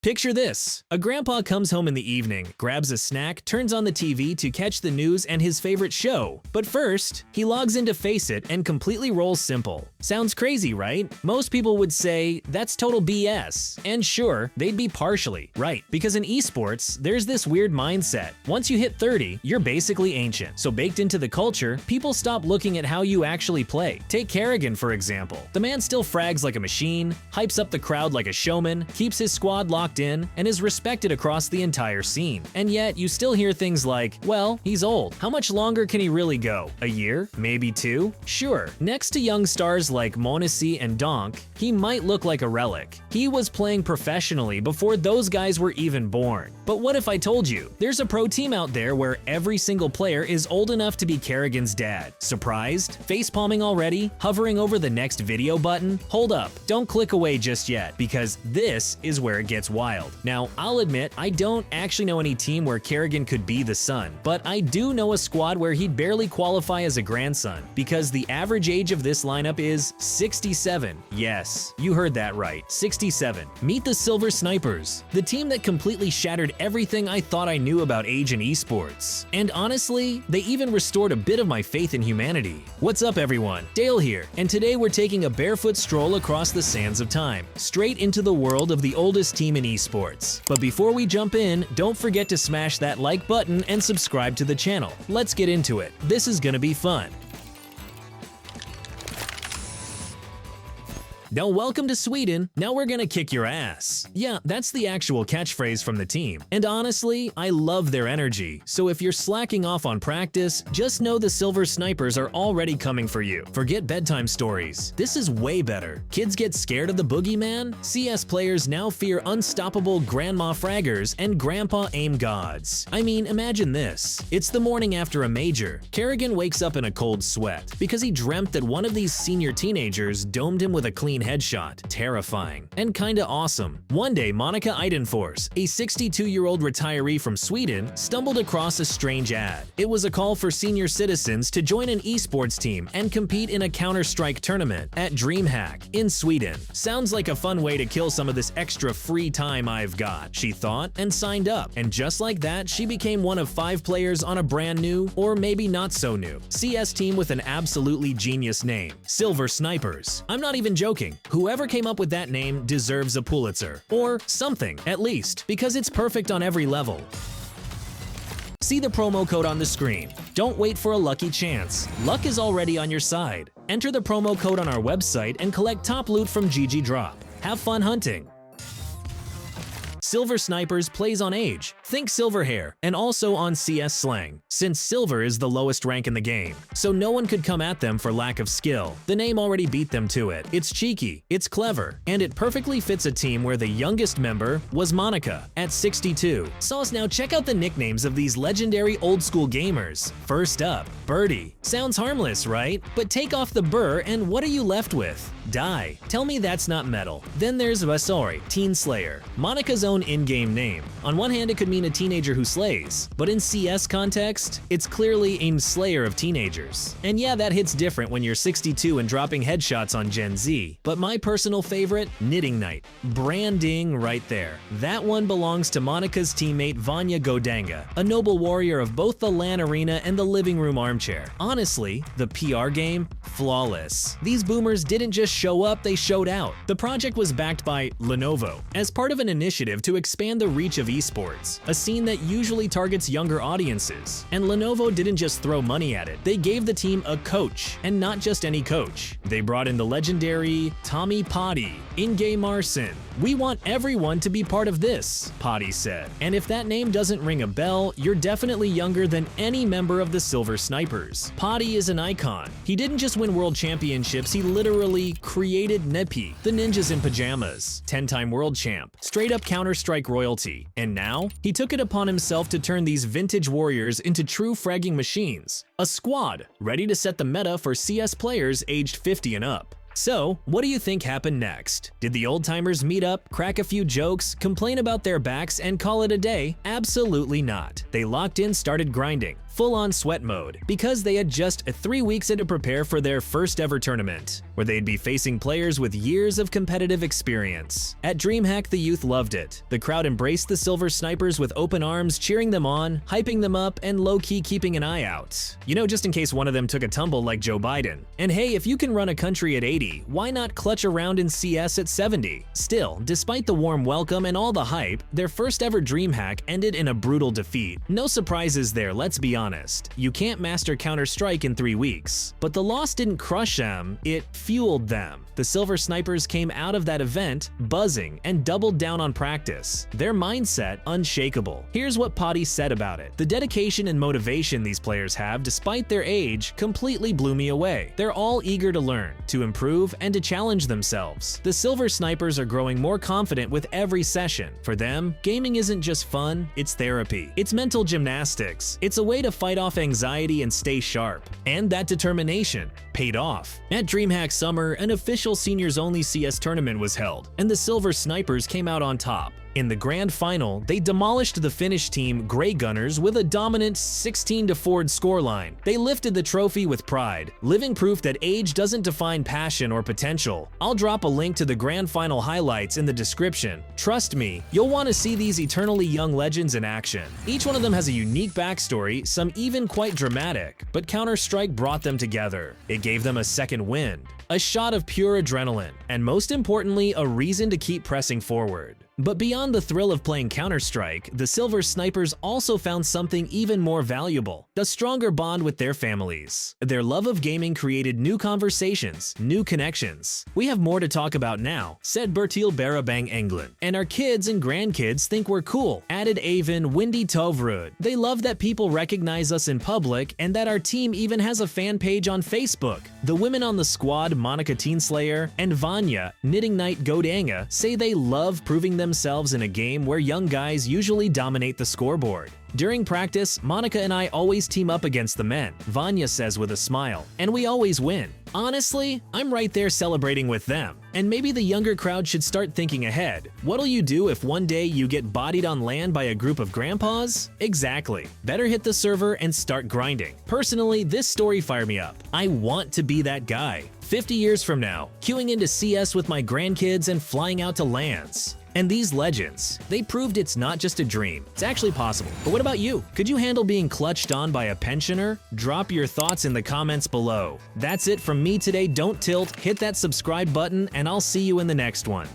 Picture this. A grandpa comes home in the evening, grabs a snack, turns on the TV to catch the news and his favorite show. But first, he logs in to Face It and completely rolls simple. Sounds crazy, right? Most people would say, that's total BS. And sure, they'd be partially right, because in esports, there's this weird mindset. Once you hit 30, you're basically ancient. So baked into the culture, people stop looking at how you actually play. Take Kerrigan, for example. The man still frags like a machine, hypes up the crowd like a showman, keeps his squad locked in, and is respected across the entire scene. And yet, you still hear things like, well, he's old. How much longer can he really go? A year? Maybe 2? Sure. Next to young stars like Monesi and Donk, he might look like a relic. He was playing professionally before those guys were even born. But what if I told you, there's a pro team out there where every single player is old enough to be Kerrigan's dad? Surprised? Facepalming already? Hovering over the next video button? Hold up, don't click away just yet, because this is where it gets wild. Now, I'll admit, I don't actually know any team where Kerrigan could be the son, but I do know a squad where he'd barely qualify as a grandson, because the average age of this lineup is 67. Yes, you heard that right, 67. Meet the Silver Snipers, the team that completely shattered everything I thought I knew about age in esports. And honestly, they even restored a bit of my faith in humanity. What's up everyone, Dale here, and today we're taking a barefoot stroll across the sands of time, straight into the world of the oldest team in esports. But before we jump in, don't forget to smash that like button and subscribe to the channel. Let's get into it. This is gonna be fun. Now welcome to Sweden, now we're gonna kick your ass. Yeah, that's the actual catchphrase from the team. And honestly, I love their energy, so if you're slacking off on practice, just know the Silver Snipers are already coming for you. Forget bedtime stories. This is way better. Kids get scared of the boogeyman? CS players now fear unstoppable grandma fraggers and grandpa aim gods. I mean, imagine this. It's the morning after a major. Kerrigan wakes up in a cold sweat because he dreamt that one of these senior teenagers domed him with a clean headshot. Terrifying. And kinda awesome. One day, Monica Eidenfors, a 62-year-old retiree from Sweden, stumbled across a strange ad. It was a call for senior citizens to join an esports team and compete in a Counter-Strike tournament at DreamHack in Sweden. Sounds like a fun way to kill some of this extra free time I've got, she thought, and signed up. And just like that, she became one of 5 players on a brand new, or maybe not so new, CS team with an absolutely genius name, Silver Snipers. I'm not even joking. Whoever came up with that name deserves a Pulitzer. Or something, at least, because it's perfect on every level. See the promo code on the screen. Don't wait for a lucky chance. Luck is already on your side. Enter the promo code on our website and collect top loot from GGDROP. Have fun hunting. Silver Snipers plays on age, think silver hair, and also on CS slang, since silver is the lowest rank in the game, so no one could come at them for lack of skill. The name already beat them to it. It's cheeky, it's clever, and it perfectly fits a team where the youngest member was Monica, at 62. Sauce, now check out the nicknames of these legendary old-school gamers. First up, Birdie. Sounds harmless, right? But take off the burr and what are you left with? Die. Tell me that's not metal. Then there's Vasori, Teen Slayer. Monica's own in-game name. On one hand, it could mean a teenager who slays, but in CS context, it's clearly a slayer of teenagers. And yeah, that hits different when you're 62 and dropping headshots on Gen Z. But my personal favorite, Knitting Knight. Branding right there. That one belongs to Monica's teammate Vanya Godanga, a noble warrior of both the LAN arena and the living room armchair. Honestly, the PR game, flawless. These boomers didn't just show up, they showed out. The project was backed by Lenovo as part of an initiative to expand the reach of esports, a scene that usually targets younger audiences. And Lenovo didn't just throw money at it, they gave the team a coach, and not just any coach. They brought in the legendary Tommy Potty, Inge Marson. We want everyone to be part of this, Potty said. And if that name doesn't ring a bell, you're definitely younger than any member of the Silver Snipers. Potty is an icon. He didn't just win world championships, he literally created Nepi, the ninjas in pajamas, 10-time world champ, straight up Counter-Strike royalty. And now, he took it upon himself to turn these vintage warriors into true fragging machines. A squad, ready to set the meta for CS players aged 50 and up. So, what do you think happened next? Did the old-timers meet up, crack a few jokes, complain about their backs, and call it a day? Absolutely not. They locked in, started grinding. full-on sweat mode because they had just 3 weeks in to prepare for their first ever tournament, where they'd be facing players with years of competitive experience. At DreamHack, the youth loved it. The crowd embraced the Silver Snipers with open arms, cheering them on, hyping them up, and low-key keeping an eye out. You know, just in case one of them took a tumble like Joe Biden. And hey, if you can run a country at 80, why not clutch around in CS at 70? Still, despite the warm welcome and all the hype, their first ever DreamHack ended in a brutal defeat. No surprises there, let's be honest. You can't master Counter-Strike in 3 weeks. But the loss didn't crush them, it fueled them. The Silver Snipers came out of that event buzzing and doubled down on practice, their mindset unshakable. Here's what Potty said about it. The dedication and motivation these players have despite their age completely blew me away. They're all eager to learn, to improve, and to challenge themselves. The Silver Snipers are growing more confident with every session. For them, gaming isn't just fun, it's therapy. It's mental gymnastics. It's a way to fight off anxiety and stay sharp. And that determination paid off. At DreamHack Summer, an official seniors-only CS tournament was held, and the Silver Snipers came out on top. In the grand final, they demolished the Finnish team Grey Gunners with a dominant 16-4 scoreline. They lifted the trophy with pride, living proof that age doesn't define passion or potential. I'll drop a link to the grand final highlights in the description. Trust me, you'll want to see these eternally young legends in action. Each one of them has a unique backstory, some even quite dramatic, but Counter-Strike brought them together. It gave them a second wind, a shot of pure adrenaline, and most importantly, a reason to keep pressing forward. But beyond the thrill of playing Counter-Strike, the Silver Snipers also found something even more valuable: a stronger bond with their families. Their love of gaming created new conversations, new connections. "We have more to talk about now," said Bertil Barabang Englund. "And our kids and grandkids think we're cool," added Avon Windy Tovrud. "They love that people recognize us in public and that our team even has a fan page on Facebook." The women on the squad, Monica Teenslayer and Vanya Knitting Knight Godanga, say they love proving themselves in a game where young guys usually dominate the scoreboard. "During practice, Monica and I always team up against the men," Vanya says with a smile, "and we always win. Honestly, I'm right there celebrating with them." And maybe the younger crowd should start thinking ahead. What'll you do if one day you get bodied on land by a group of grandpas? Exactly. Better hit the server and start grinding. Personally, this story fired me up. I want to be that guy. 50 years from now, queuing into CS with my grandkids and flying out to LANs. And these legends, they proved it's not just a dream, it's actually possible. But what about you? Could you handle being clutched on by a pensioner? Drop your thoughts in the comments below. That's it from me today. Don't tilt, hit that subscribe button, and I'll see you in the next one.